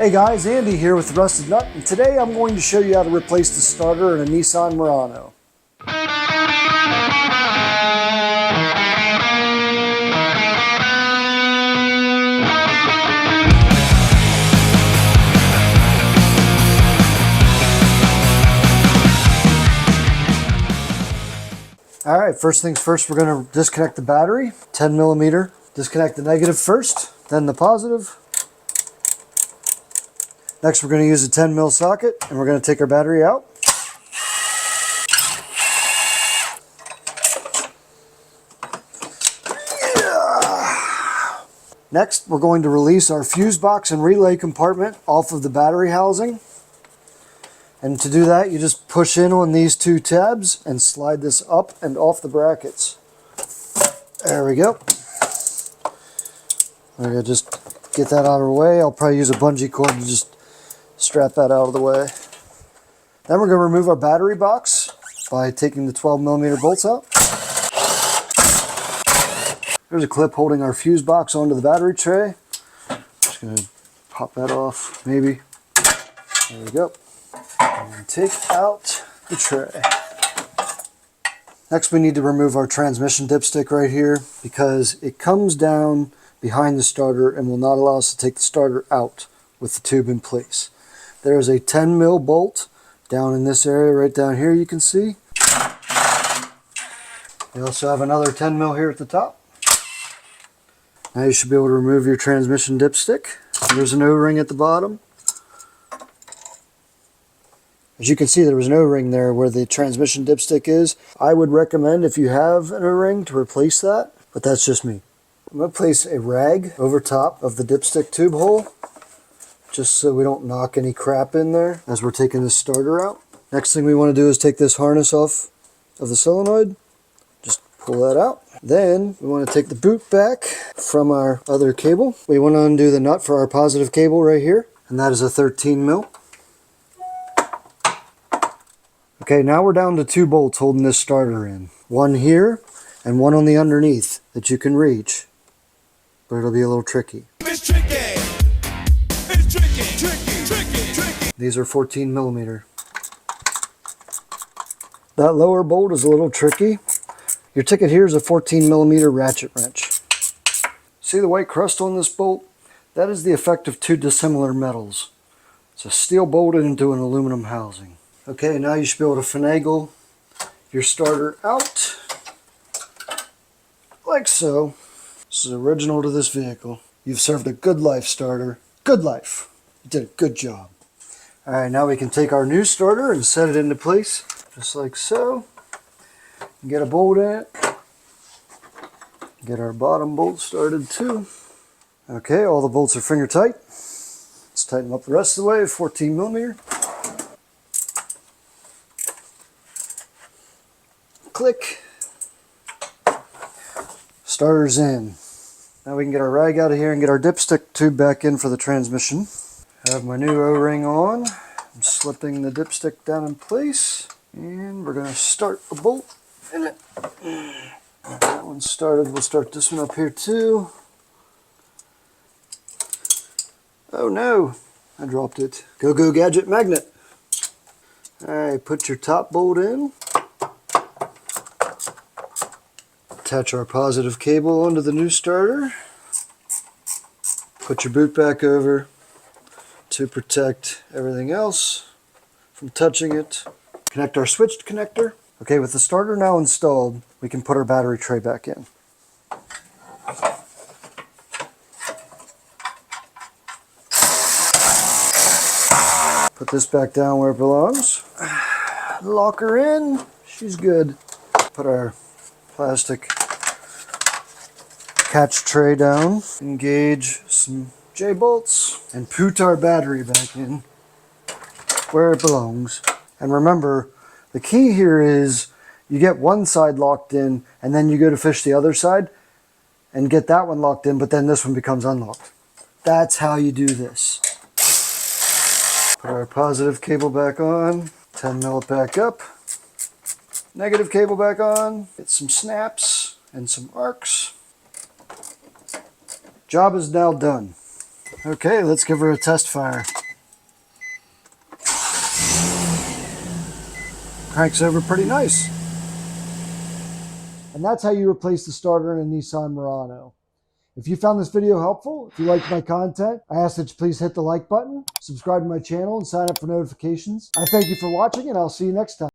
Hey guys, Andy here with Rusted Nut, and today I'm going to show you how to replace the starter in a Nissan Murano. Alright, first things first, we're going to disconnect the battery, 10 millimeter. Disconnect the negative first, then the positive. Next, we're going to use a 10 mil socket, and we're going to take our battery out. Next, we're going to release our fuse box and relay compartment off of the battery housing. And to do that, you just push in on these two tabs and slide this up and off the brackets. There we go. We're going to just get that out of the way. I'll probably use a bungee cord to just strap that out of the way. Then we're going to remove our battery box by taking the 12 millimeter bolts out. There's a clip holding our fuse box onto the battery tray. Just going to pop that off, maybe. There we go. And take out the tray. Next, we need to remove our transmission dipstick right here because it comes down behind the starter and will not allow us to take the starter out with the tube in place. There is a 10 mil bolt down in this area right down here, you can see. You also have another 10 mil here at the top. Now you should be able to remove your transmission dipstick. There's an O-ring at the bottom. As you can see, there was an O-ring there where the transmission dipstick is. I would recommend, if you have an O-ring, to replace that, but that's just me. I'm going to place a rag over top of the dipstick tube hole, just so we don't knock any crap in there as we're taking this starter out. Next thing we want to do is take this harness off of the solenoid. Just pull that out. Then we want to take the boot back from our other cable. We want to undo the nut for our positive cable right here, and that is a 13 mil. Okay, now we're down to two bolts holding this starter in. One here and one on the underneath that you can reach, but it'll be a little tricky. It's tricky. It's tricky. These are 14 millimeter. That lower bolt is a little tricky. Your ticket here is a 14 millimeter ratchet wrench. See the white crust on this bolt? That is the effect of two dissimilar metals. It's a steel bolted into an aluminum housing. Okay, now you should be able to finagle your starter out, like so. This is original to this vehicle. You've served a good life, starter. Good life. You did a good job. Alright, now we can take our new starter and set it into place, just like so. Get a bolt in it. Get our bottom bolt started too. Okay, all the bolts are finger tight. Let's tighten them up the rest of the way, 14 millimeter. Click. Starter's in. Now we can get our rag out of here and get our dipstick tube back in for the transmission. I have my new O-ring on. I'm slipping the dipstick down in place. And we're going to start a bolt in it. That one started. We'll start this one up here too. Oh no, I dropped it. Go gadget magnet. Alright, put your top bolt in. Attach our positive cable onto the new starter. Put your boot back over to protect everything else from touching it. Connect our switched connector. Okay, with the starter now installed, we can put our battery tray back in. Put this back down where it belongs. Lock her in. She's good. Put our plastic catch tray down. Engage some J-bolts and put our battery back in where it belongs. And remember, the key here is you get one side locked in and then you go to fish the other side and get that one locked in, but then this one becomes unlocked. That's how you do this. Put our positive cable back on, 10 mil it back up, negative cable back on, get some snaps and some arcs. Job is now done. Okay, let's give her a test fire. Cranks over pretty nice. And that's how you replace the starter in a Nissan Murano. If you found this video helpful, if you liked my content, I ask that you please hit the like button, subscribe to my channel, and sign up for notifications. I thank you for watching, and I'll see you next time.